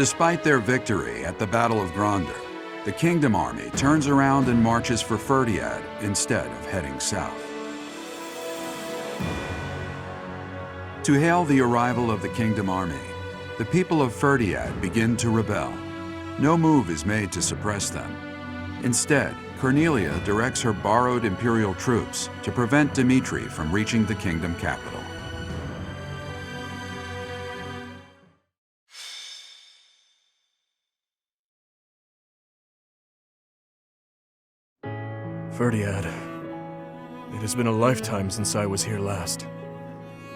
Despite their victory at the Battle of Gronder, the Kingdom Army turns around and marches for Fhirdiad instead of heading south. To hail the arrival of the Kingdom Army, the people of Fhirdiad begin to rebel. No move is made to suppress them. Instead, Cornelia directs her borrowed Imperial troops to prevent Dimitri from reaching the kingdom capital. Fhirdiad. It has been a lifetime since I was here last.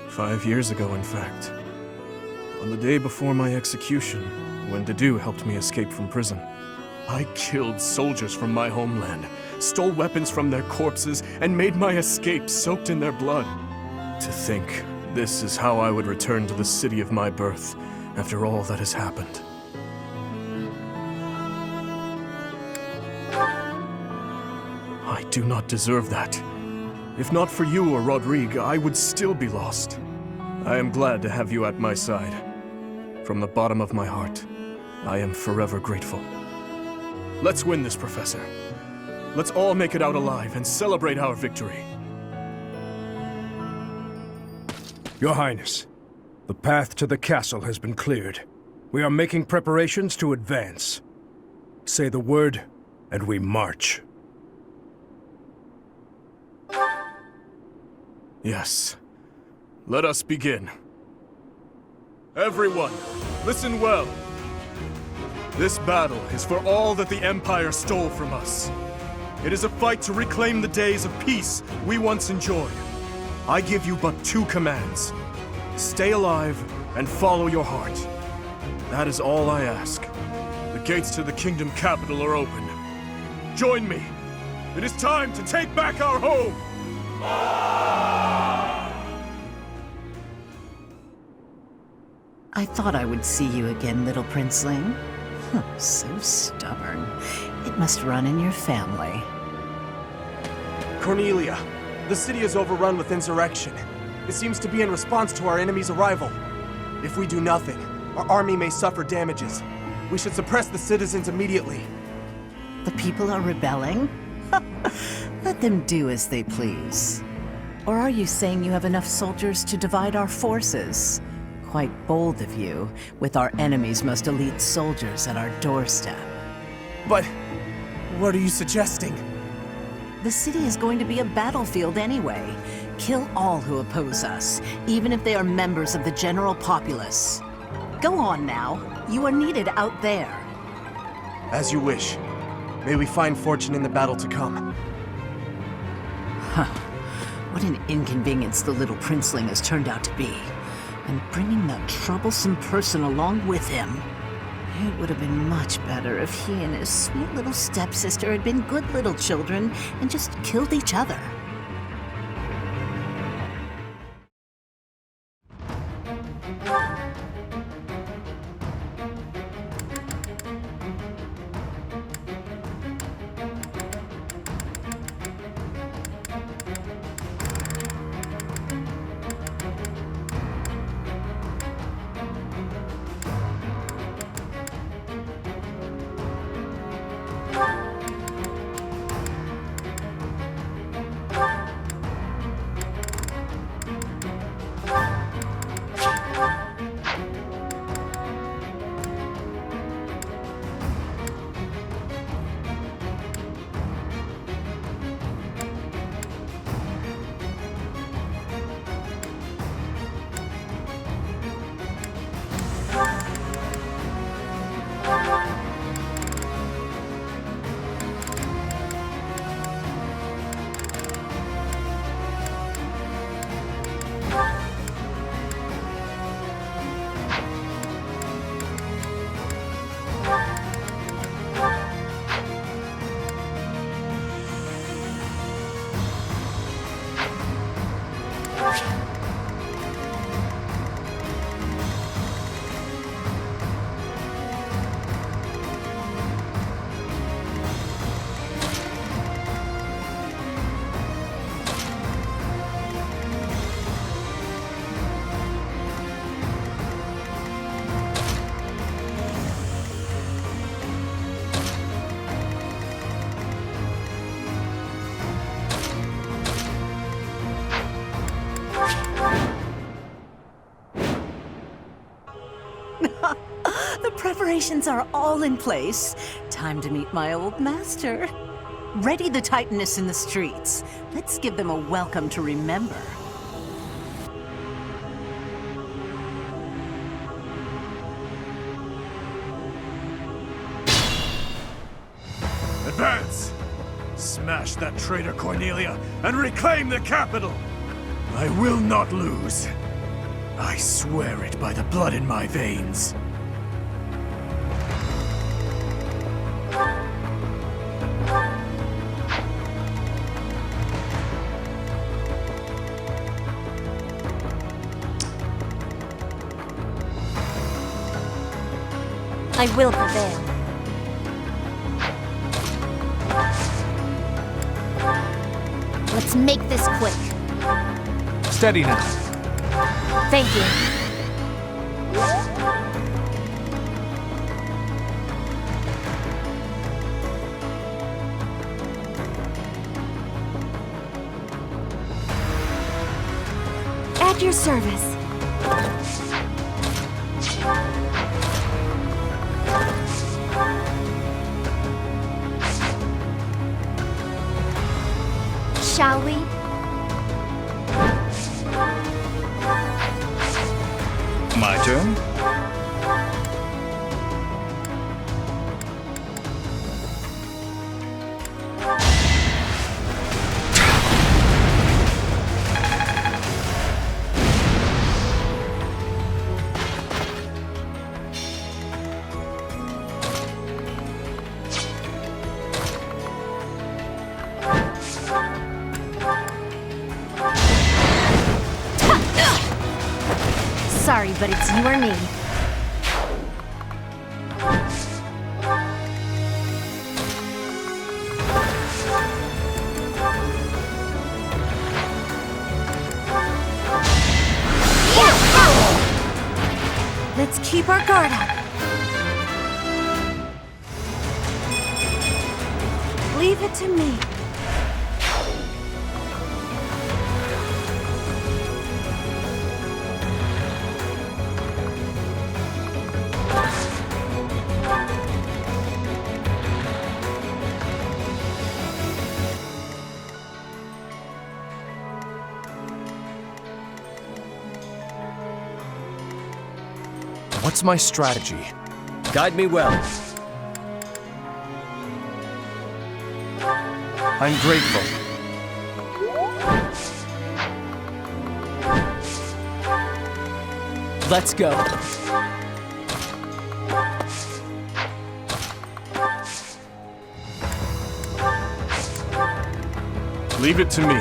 5 years ago, in fact. On the day before my execution, when Dedu helped me escape from prison. I killed soldiers from my homeland, stole weapons from their corpses, and made my escape soaked in their blood. To think, this is how I would return to the city of my birth, after all that has happened. I do not deserve that. If not for you or Rodrigue, I would still be lost. I am glad to have you at my side. From the bottom of my heart, I am forever grateful. Let's win this, Professor. Let's all make it out alive and celebrate our victory. Your Highness, the path to the castle has been cleared. We are making preparations to advance. Say the word, and we march. Yes. Let us begin. Everyone, listen well. This battle is for all that the Empire stole from us. It is a fight to reclaim the days of peace we once enjoyed. I give you but 2 commands. Stay alive and follow your heart. That is all I ask. The gates to the kingdom capital are open. Join me. It is time to take back our home! I thought I would see you again, little princeling. So stubborn. It must run in your family. Cornelia, the city is overrun with insurrection. It seems to be in response to our enemy's arrival. If we do nothing, our army may suffer damages. We should suppress the citizens immediately. The people are rebelling? Let them do as they please. Or are you saying you have enough soldiers to divide our forces? Quite bold of you, with our enemy's most elite soldiers at our doorstep. But what are you suggesting? The city is going to be a battlefield anyway. Kill all who oppose us, even if they are members of the general populace. Go on now. You are needed out there. As you wish. May we find fortune in the battle to come. What an inconvenience the little princeling has turned out to be. And bringing that troublesome person along with him. It would have been much better if he and his sweet little stepsister had been good little children and just killed each other. Preparations are all in place. Time to meet my old master. Ready the Titanus in the streets. Let's give them a welcome to remember. Advance! Smash that traitor Cornelia and reclaim the capital! I will not lose. I swear it by the blood in my veins. I will prevail. Let's make this quick. Steady now. Thank you. At your service. Shall we? My turn? Sorry, but it's you or me. Let's keep our guard up. Leave it to me. What's my strategy? Guide me well. I'm grateful. Let's go. Leave it to me.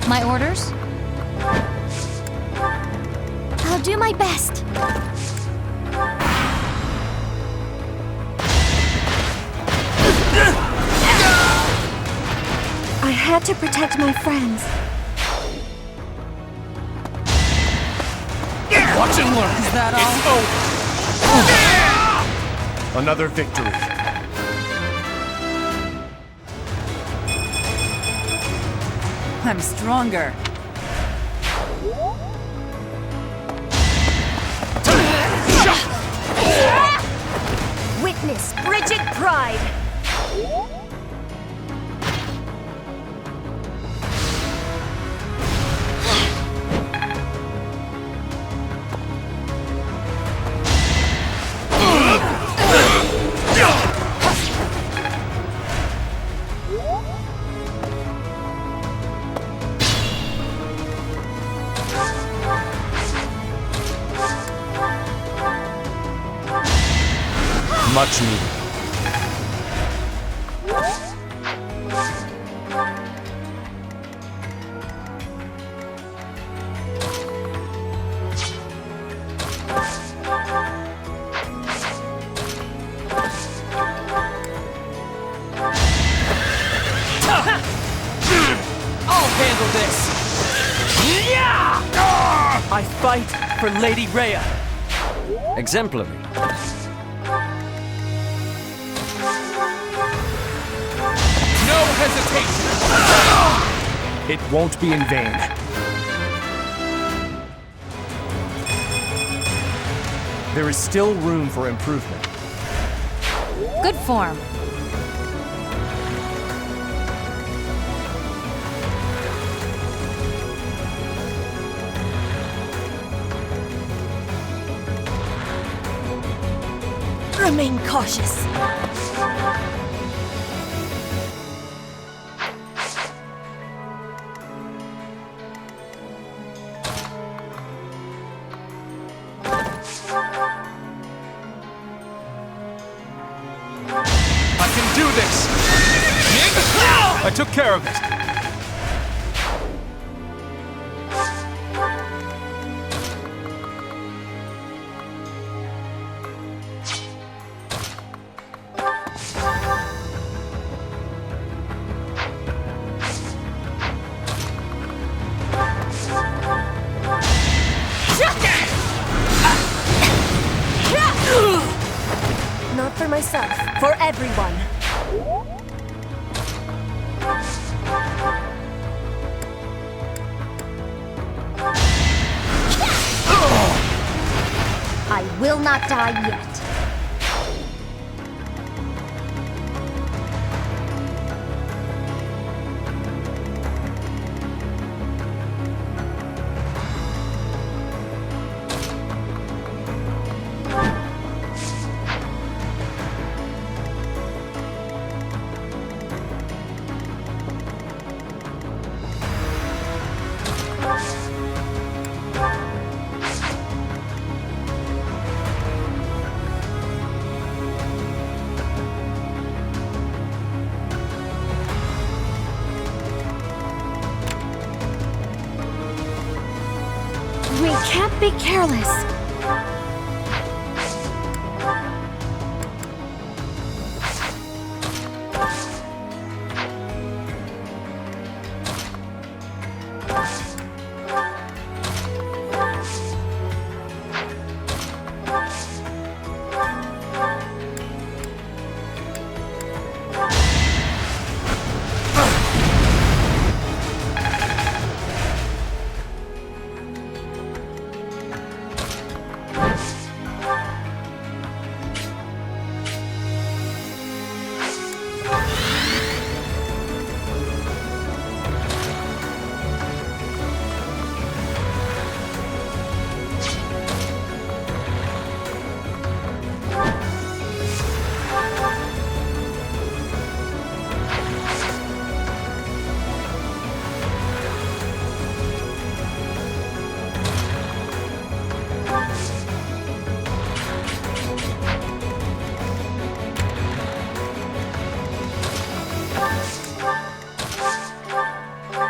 My orders? I'll do my best. I had to protect my friends. Watch and learn. Is that all? Another victory. I'm stronger. Witness Bridget Pride. Much needed. I'll handle this! I fight for Lady Rhea. Exemplary. No hesitation! It won't be in vain. There is still room for improvement. Good form. Remain cautious. I can do this! I took care of it! Not for myself, for everyone. I will not die yet. We can't be careless.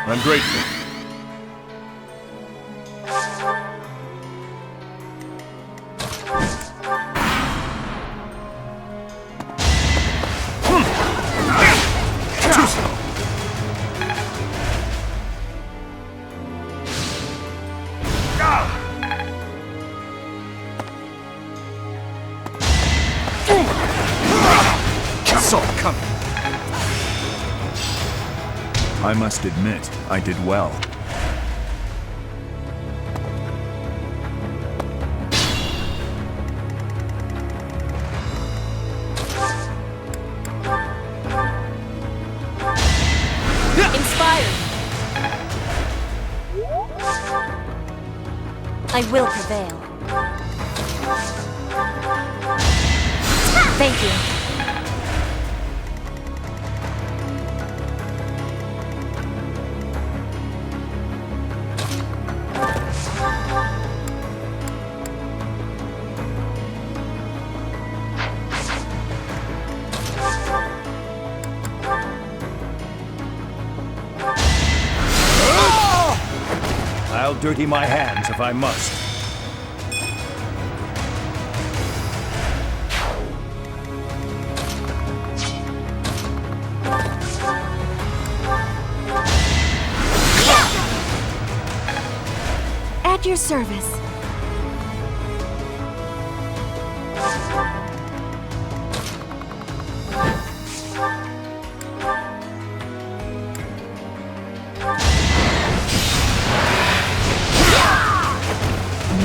I'm grateful. Saw it coming. I must admit, I did well. Inspired. I will prevail. Thank you. I'll dirty my hands if I must. At your service.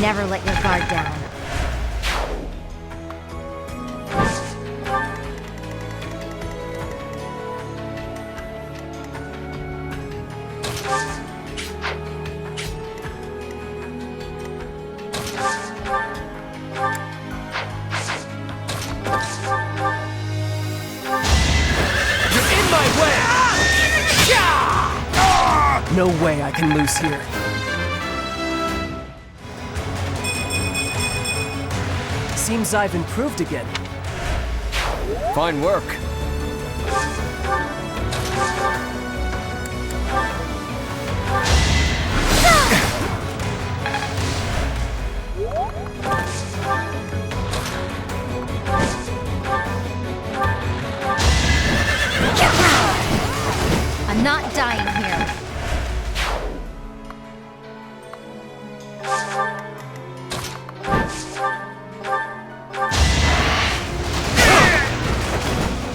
Never let your guard down. No way I can lose here. Seems I've improved again. Fine work. I'm not dying here.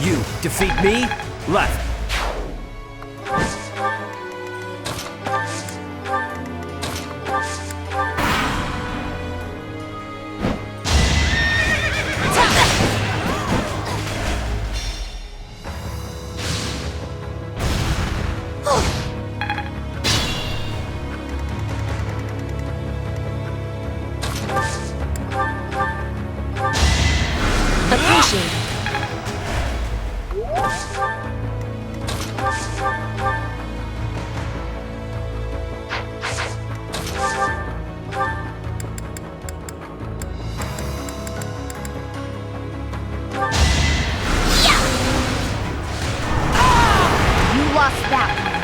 You defeat me? Left. Appreciate it. You lost that one.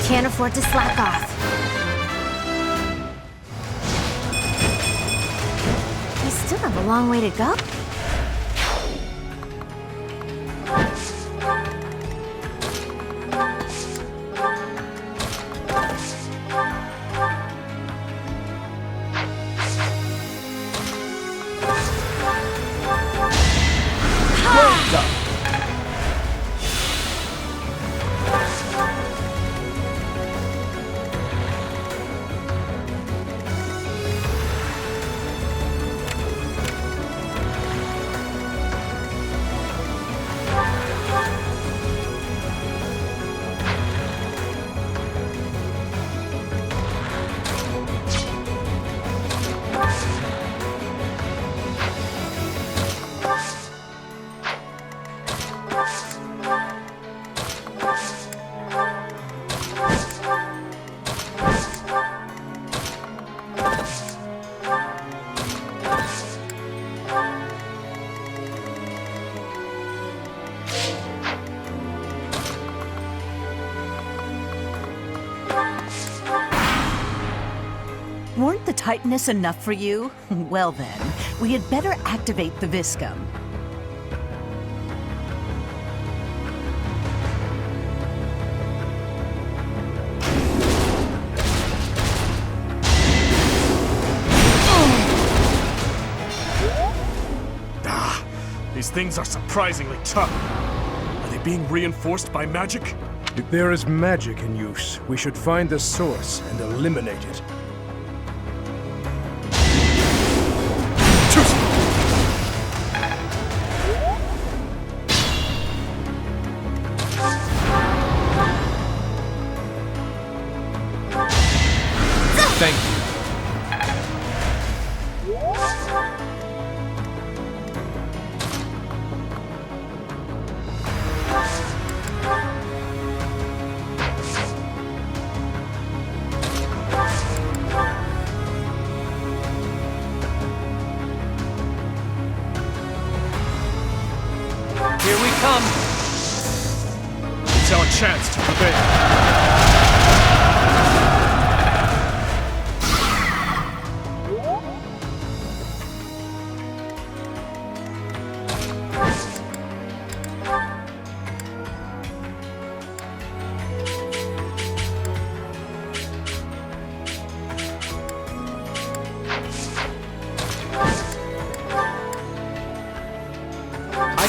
Can't afford to slack off. We still have a long way to go. Weren't the Titanus enough for you? Well then, we had better activate the Viskam. These things are surprisingly tough. Are they being reinforced by magic? If there is magic in use, we should find the source and eliminate it. Thank you. Here we come! It's our chance to prevail.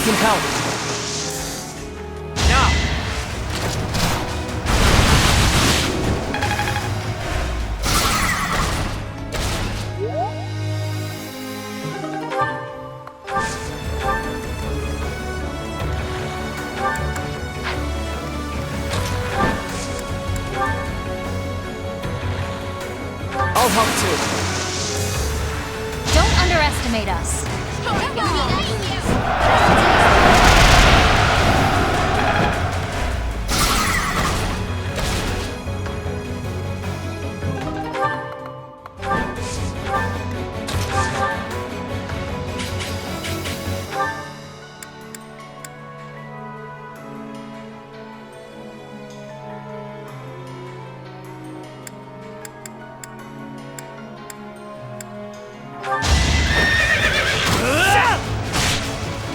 can help. I'll help too. Don't underestimate us.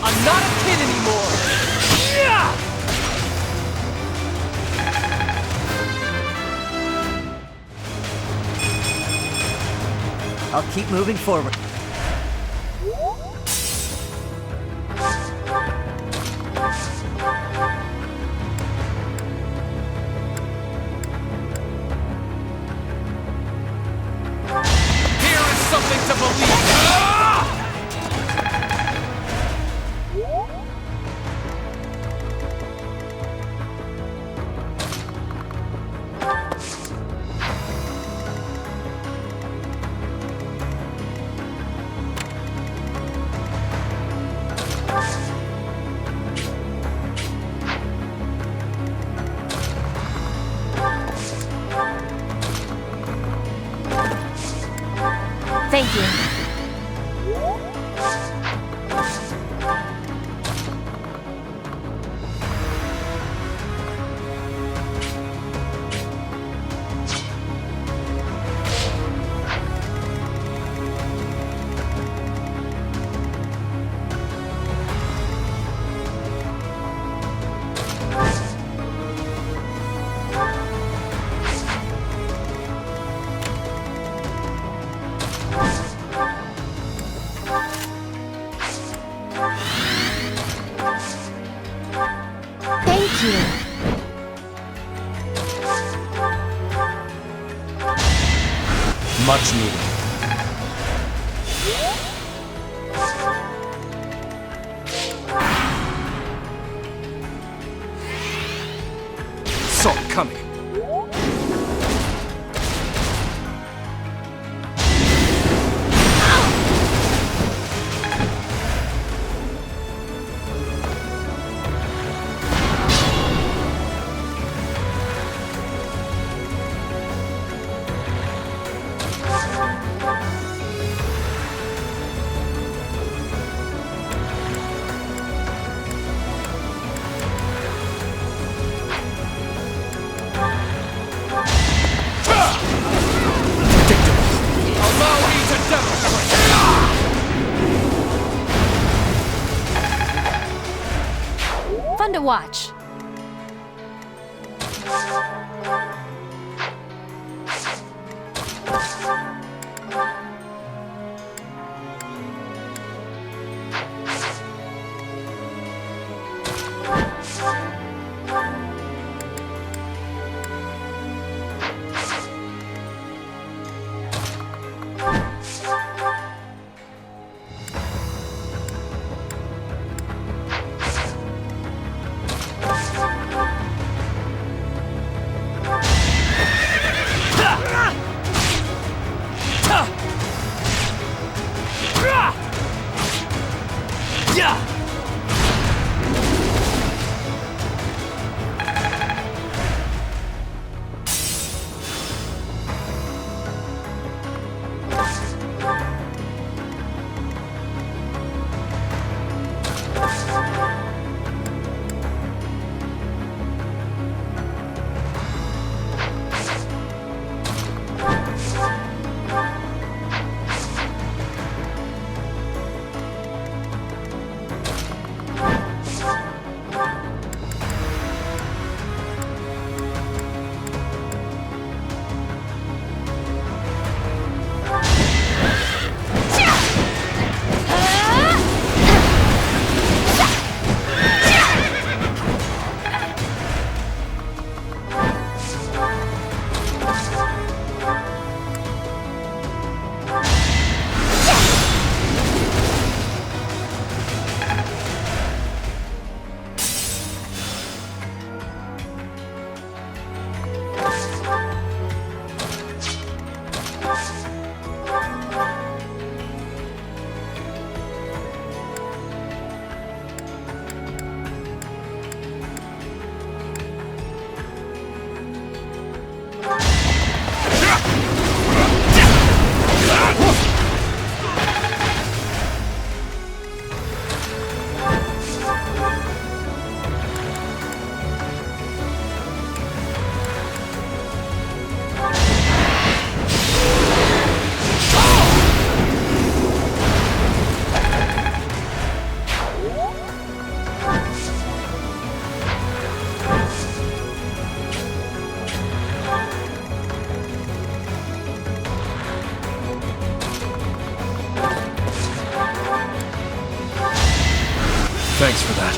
I'm not a kid anymore! I'll keep moving forward. Here is something to believe in! Thank you. Thank you. Much needed. Saw it coming. Fun to watch. Thanks for that.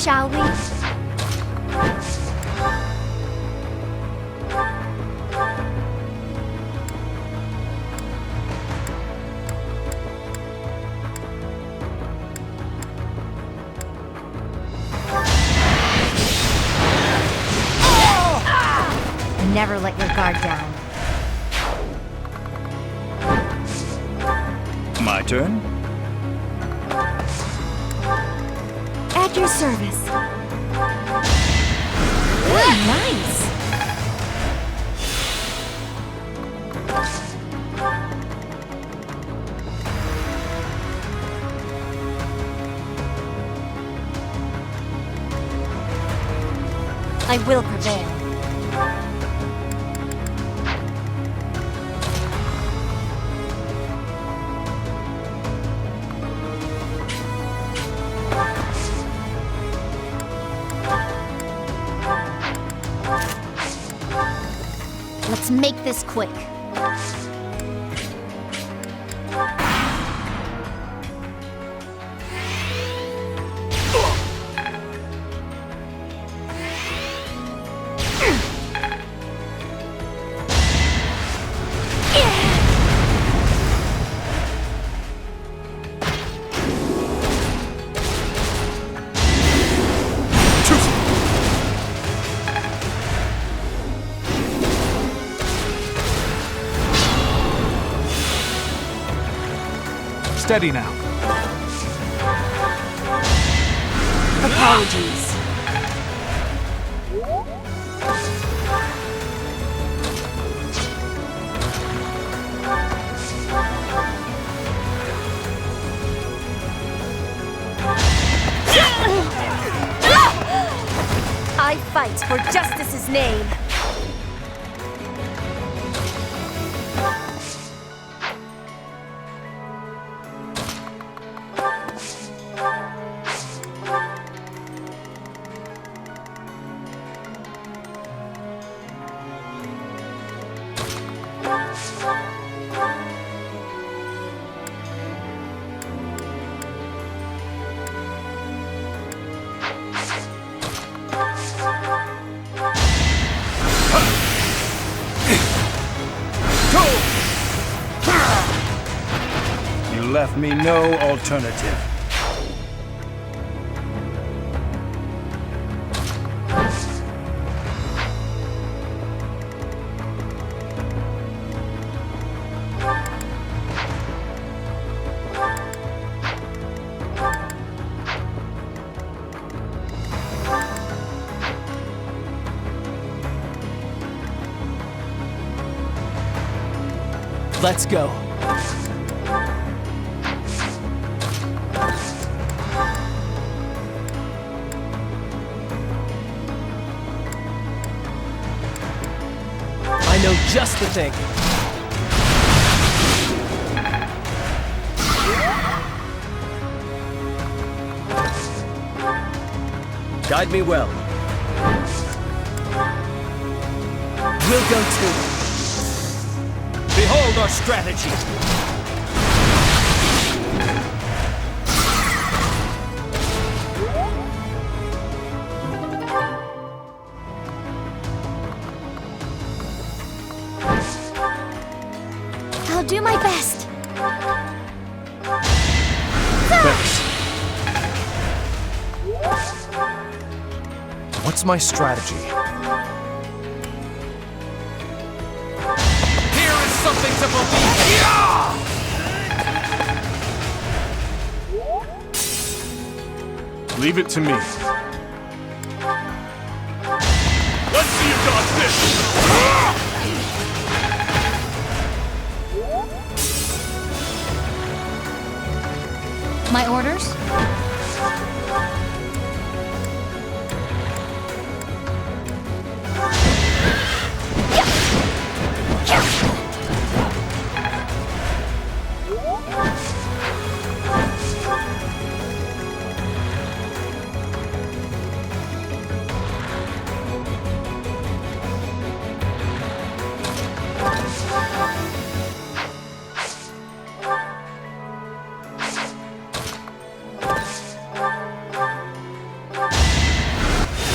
Shall we? Never let your guard down. My turn? At your service. Ooh, nice. I will prevail. Let's make this quick. Steady now. Apologies. I fight for justice's name. You left me no alternative. Let's go. I know just the thing. Guide me well. We'll go too. Behold our strategy! I'll do my best. Thanks. What's my strategy? Here is something to believe. Yeah! Leave it to me. Let's see you dodge this! My orders?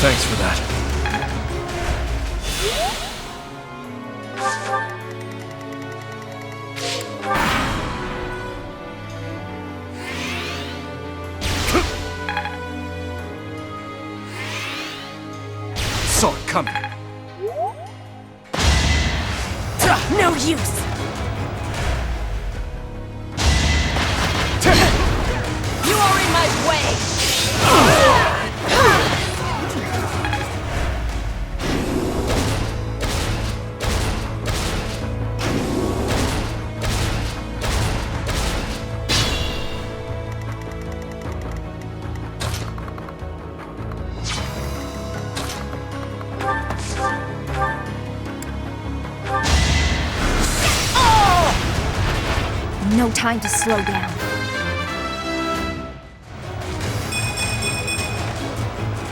Thanks for that. Saw it coming. No use! You are in my way! No time to slow down.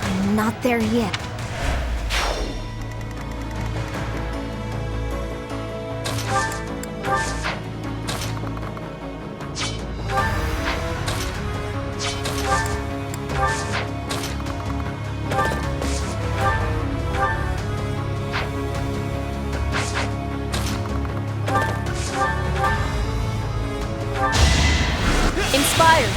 I'm not there yet. Inspired.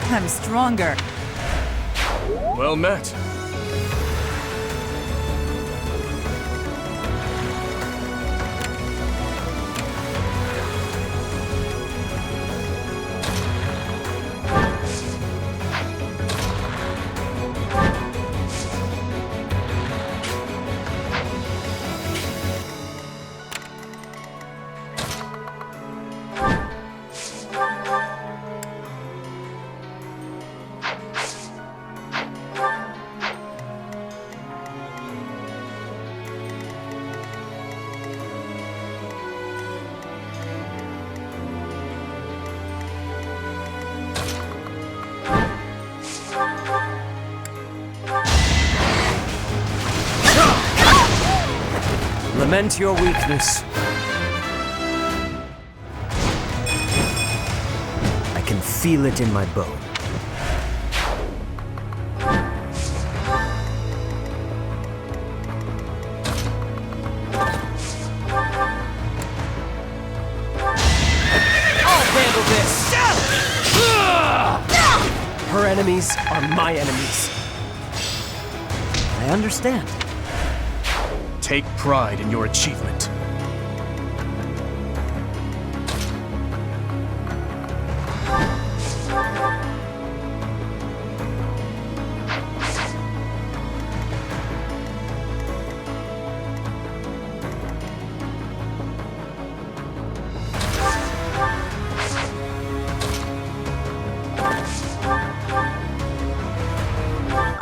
I'm stronger. Well met. Lament your weakness. I can feel it in my bone. I'll handle this! Her enemies are my enemies. I understand. Take pride in your achievement.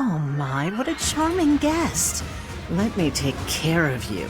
Oh my, what a charming guest. Let me take care of you.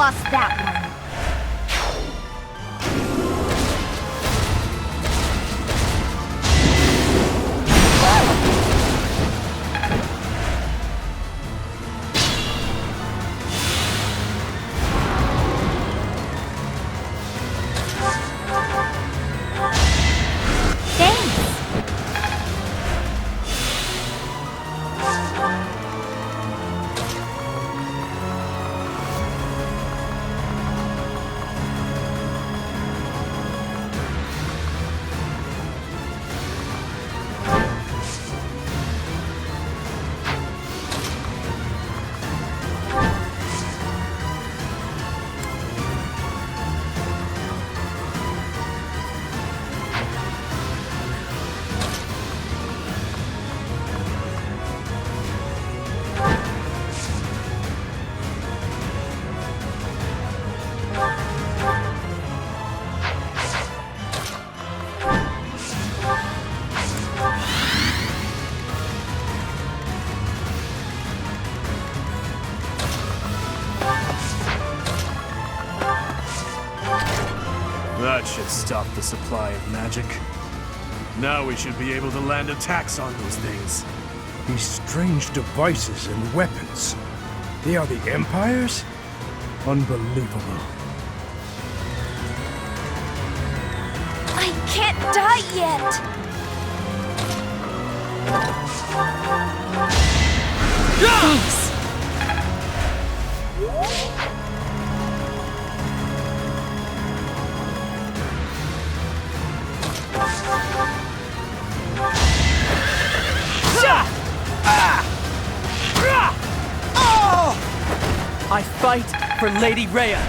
lost that one. That should stop the supply of magic. Now we should be able to land attacks on those things. These strange devices and weapons. They are the Empire's? Unbelievable. I can't die yet! Thanks. I fight for Lady Rhea.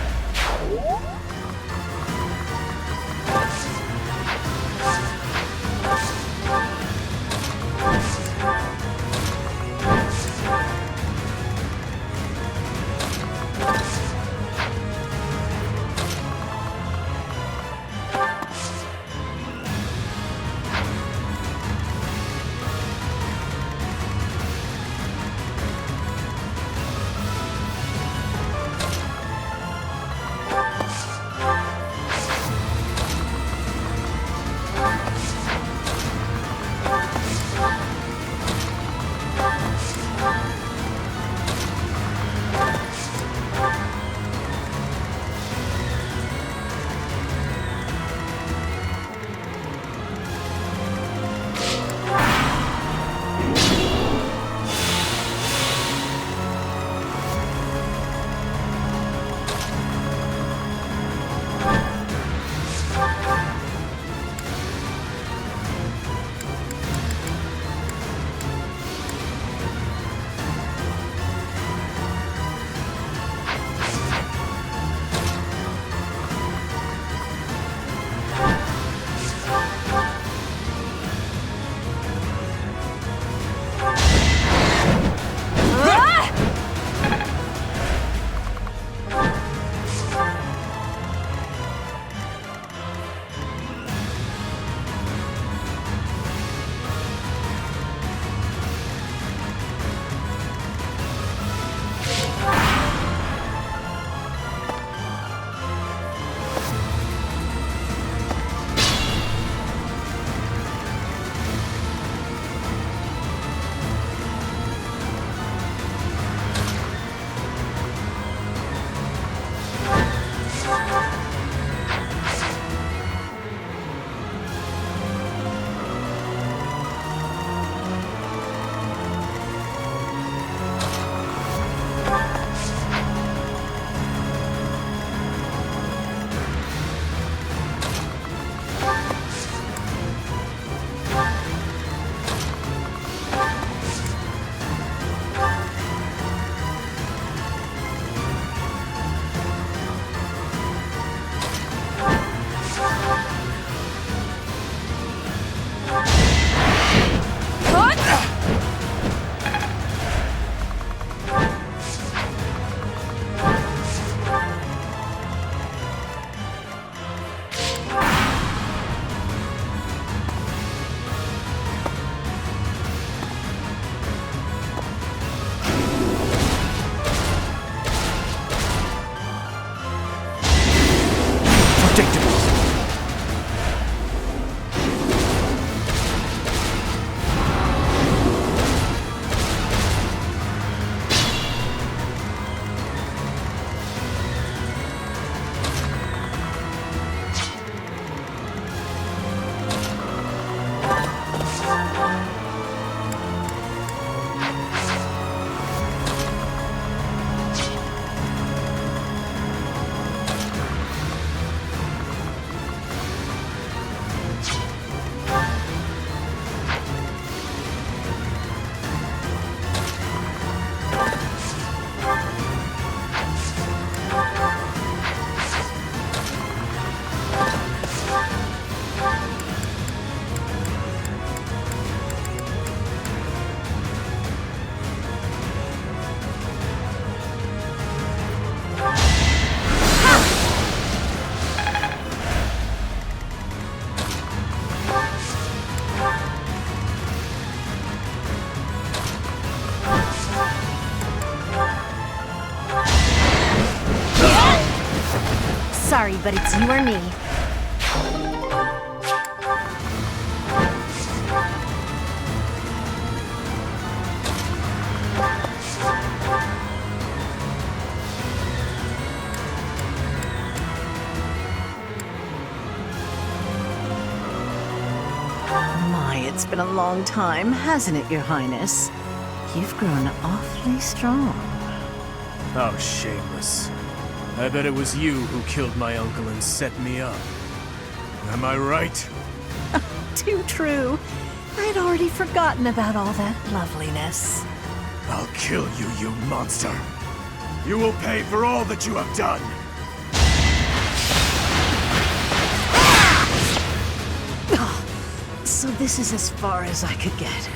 Sorry, but it's you or me. My, it's been a long time, hasn't it, Your Highness? You've grown awfully strong. Oh, shameless. I bet it was you who killed my uncle and set me up. Am I right? Too true. I'd already forgotten about all that loveliness. I'll kill you, you monster. You will pay for all that you have done. So this is as far as I could get.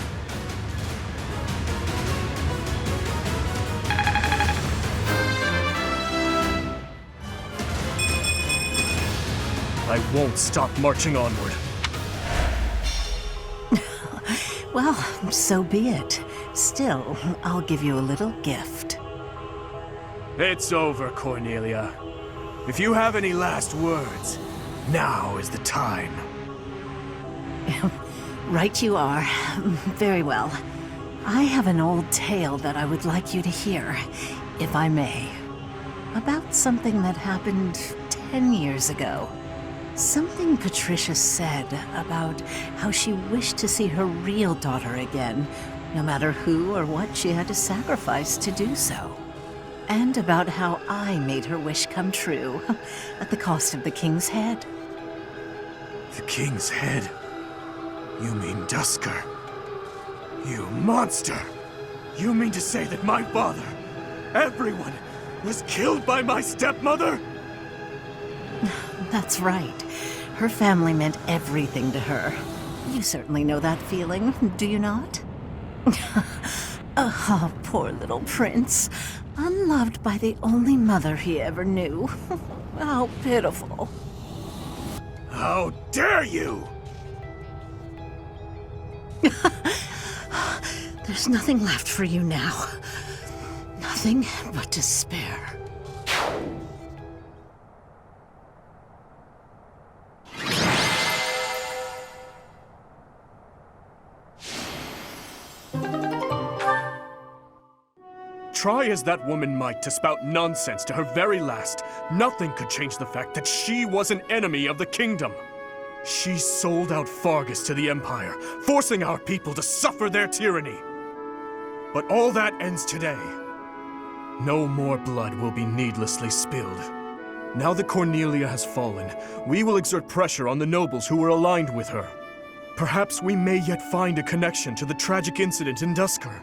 I won't stop marching onward. Well, so be it. Still, I'll give you a little gift. It's over, Cornelia. If you have any last words, now is the time. Right you are. Very well. I have an old tale that I would like you to hear, if I may. About something that happened 10 years ago. Something Patricia said about how she wished to see her real daughter again, no matter who or what she had to sacrifice to do so. And about how I made her wish come true, at the cost of the king's head. The king's head? You mean Dusker? You monster! You mean to say that my father, everyone, was killed by my stepmother? That's right. Her family meant everything to her. You certainly know that feeling, do you not? Oh, poor little prince. Unloved by the only mother he ever knew. How pitiful. How dare you! There's nothing left for you now. Nothing but despair. Try as that woman might to spout nonsense to her very last, nothing could change the fact that she was an enemy of the kingdom. She sold out Faerghus to the Empire, forcing our people to suffer their tyranny. But all that ends today. No more blood will be needlessly spilled. Now that Cornelia has fallen, we will exert pressure on the nobles who were aligned with her. Perhaps we may yet find a connection to the tragic incident in Dusker.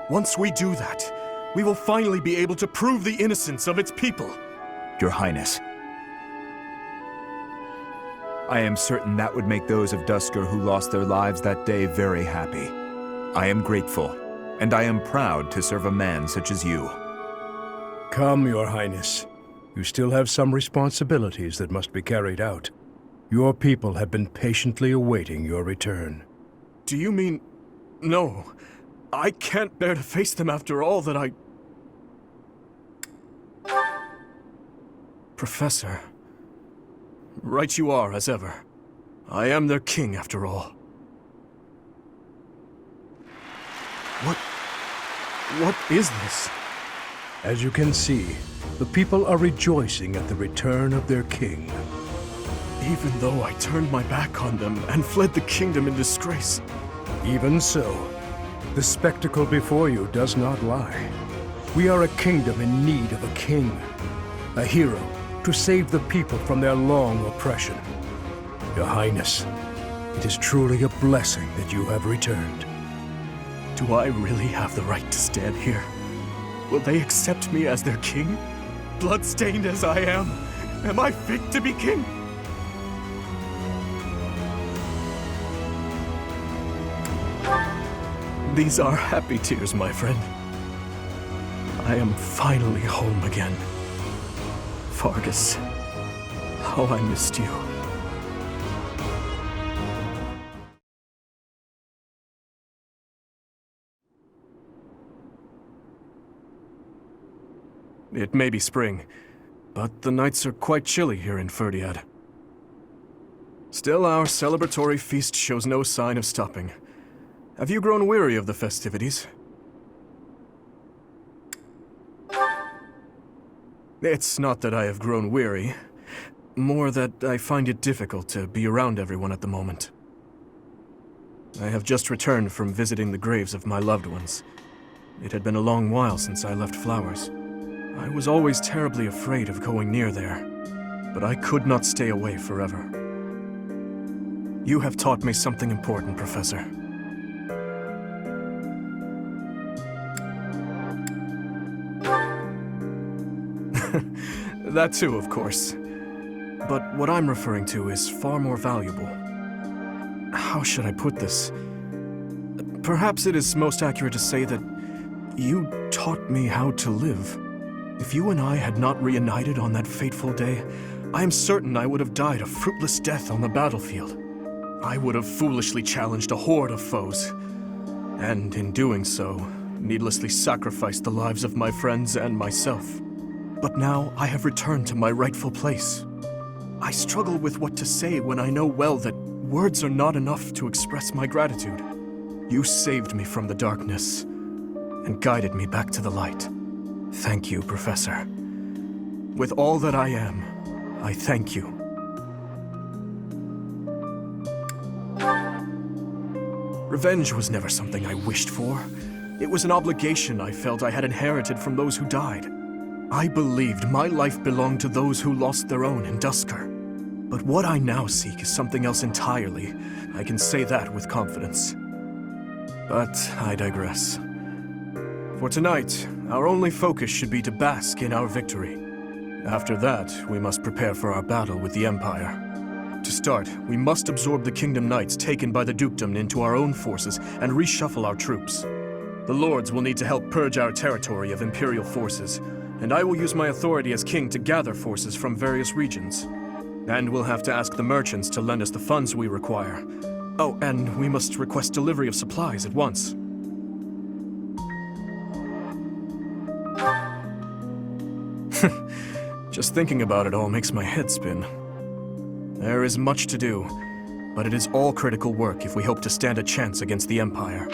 Once we do that, we will finally be able to prove the innocence of its people. Your Highness, I am certain that would make those of Dusker who lost their lives that day very happy. I am grateful, and I am proud to serve a man such as you. Come, Your Highness. You still have some responsibilities that must be carried out. Your people have been patiently awaiting your return. Do you mean... No. I can't bear to face them after all that I... Professor. Right you are, as ever. I am their king, after all. What is this? As you can see, the people are rejoicing at the return of their king. Even though I turned my back on them and fled the kingdom in disgrace. Even so, the spectacle before you does not lie. We are a kingdom in need of a king, a hero to save the people from their long oppression. Your Highness, it is truly a blessing that you have returned. Do I really have the right to stand here? Will they accept me as their king? Bloodstained as I am I fit to be king? These are happy tears, my friend. I am finally home again. Faerghus, how I missed you. It may be spring, but the nights are quite chilly here in Fhirdiad. Still, our celebratory feast shows no sign of stopping. Have you grown weary of the festivities? It's not that I have grown weary, more that I find it difficult to be around everyone at the moment. I have just returned from visiting the graves of my loved ones. It had been a long while since I left Flowers. I was always terribly afraid of going near there, but I could not stay away forever. You have taught me something important, Professor. That too, of course. But what I'm referring to is far more valuable. How should I put this? Perhaps it is most accurate to say that you taught me how to live. If you and I had not reunited on that fateful day, I am certain I would have died a fruitless death on the battlefield. I would have foolishly challenged a horde of foes, and in doing so, needlessly sacrificed the lives of my friends and myself. But now I have returned to my rightful place. I struggle with what to say when I know well that words are not enough to express my gratitude. You saved me from the darkness and guided me back to the light. Thank you, Professor. With all that I am, I thank you. Revenge was never something I wished for. It was an obligation I felt I had inherited from those who died. I believed my life belonged to those who lost their own in Duscur. But what I now seek is something else entirely. I can say that with confidence. But I digress. For tonight, our only focus should be to bask in our victory. After that, we must prepare for our battle with the Empire. To start, we must absorb the Kingdom Knights taken by the Dukedom into our own forces and reshuffle our troops. The Lords will need to help purge our territory of Imperial forces, and I will use my authority as king to gather forces from various regions. And we'll have to ask the merchants to lend us the funds we require. Oh, and we must request delivery of supplies at once. Just thinking about it all makes my head spin. There is much to do, but it is all critical work if we hope to stand a chance against the Empire.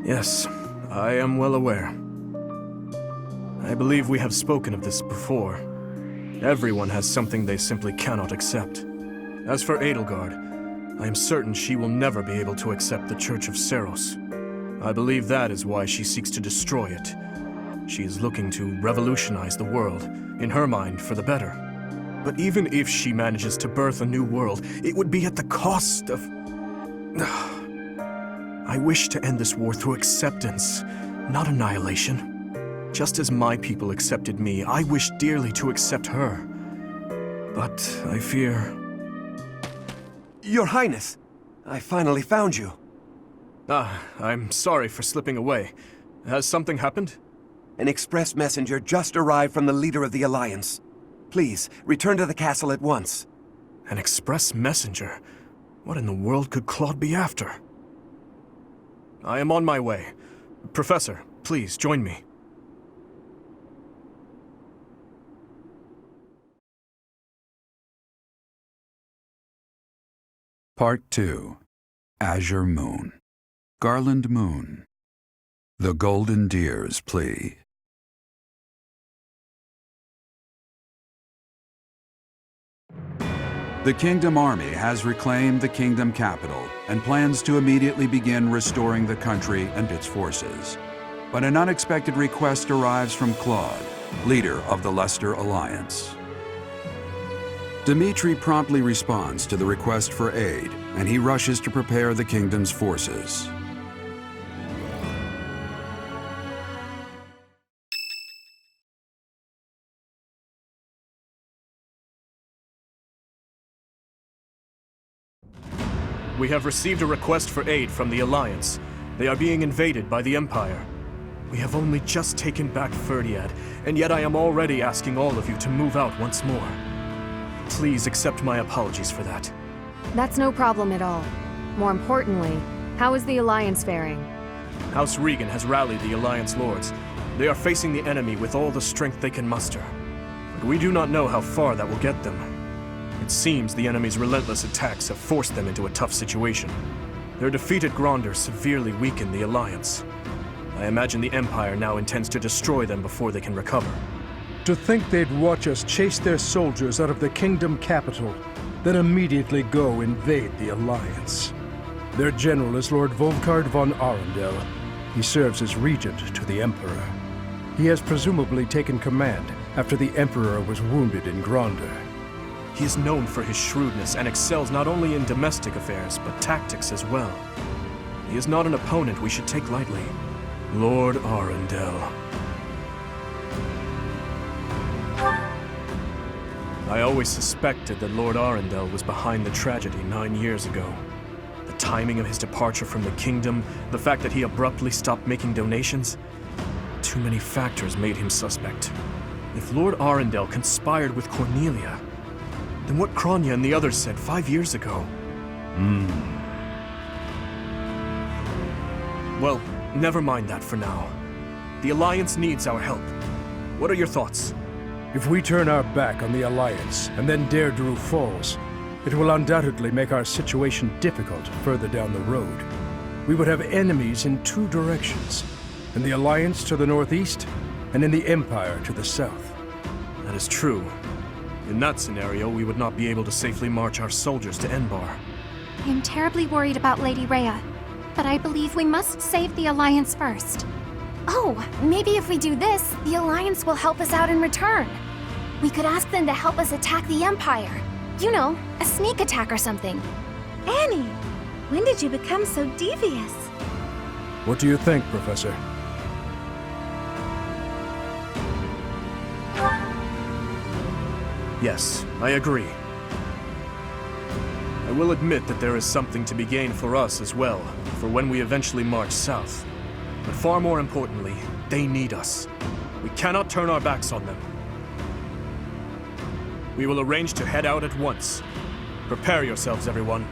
Yes, I am well aware. I believe we have spoken of this before. Everyone has something they simply cannot accept. As for Edelgard, I am certain she will never be able to accept the Church of Seiros. I believe that is why she seeks to destroy it. She is looking to revolutionize the world, in her mind, for the better. But even if she manages to birth a new world, it would be at the cost of... I wish to end this war through acceptance, not annihilation. Just as my people accepted me, I wish dearly to accept her. But I fear... Your Highness, I finally found you. I'm sorry for slipping away. Has something happened? An express messenger just arrived from the leader of the Alliance. Please, return to the castle at once. An express messenger? What in the world could Claude be after? I am on my way. Professor, please join me. Part 2. Azure Moon. Garland Moon. The Golden Deer's Plea. The Kingdom Army has reclaimed the Kingdom capital and plans to immediately begin restoring the country and its forces. But an unexpected request arrives from Claude, leader of the Leicester Alliance. Dimitri promptly responds to the request for aid, and he rushes to prepare the kingdom's forces. We have received a request for aid from the Alliance. They are being invaded by the Empire. We have only just taken back Fhirdiad, and yet I am already asking all of you to move out once more. Please accept my apologies for that. That's no problem at all. More importantly, how is the Alliance faring? House Regan has rallied the Alliance lords. They are facing the enemy with all the strength they can muster. But we do not know how far that will get them. It seems the enemy's relentless attacks have forced them into a tough situation. Their defeat at Gronder severely weakened the Alliance. I imagine the Empire now intends to destroy them before they can recover. To think they'd watch us chase their soldiers out of the kingdom capital, then immediately go invade the Alliance. Their general is Lord Volkard von Arundel. He serves as regent to the Emperor. He has presumably taken command after the Emperor was wounded in Gronder. He is known for his shrewdness and excels not only in domestic affairs, but tactics as well. He is not an opponent we should take lightly. Lord Arundel. I always suspected that Lord Arundel was behind the tragedy 9 years ago. The timing of his departure from the kingdom, the fact that he abruptly stopped making donations, too many factors made him suspect. If Lord Arundel conspired with Cornelia, then what Kronya and the others said 5 years ago? Well, never mind that for now. The Alliance needs our help. What are your thoughts? If we turn our back on the Alliance and then Deirdre falls, it will undoubtedly make our situation difficult further down the road. We would have enemies in 2 directions, in the Alliance to the northeast, and in the Empire to the south. That is true. In that scenario, we would not be able to safely march our soldiers to Enbar. I am terribly worried about Lady Rhea, but I believe we must save the Alliance first. Oh, maybe if we do this, the Alliance will help us out in return. We could ask them to help us attack the Empire. You know, a sneak attack or something. Annie, when did you become so devious? What do you think, Professor? Yes, I agree. I will admit that there is something to be gained for us as well, for when we eventually march south. But far more importantly, they need us. We cannot turn our backs on them. We will arrange to head out at once. Prepare yourselves, everyone.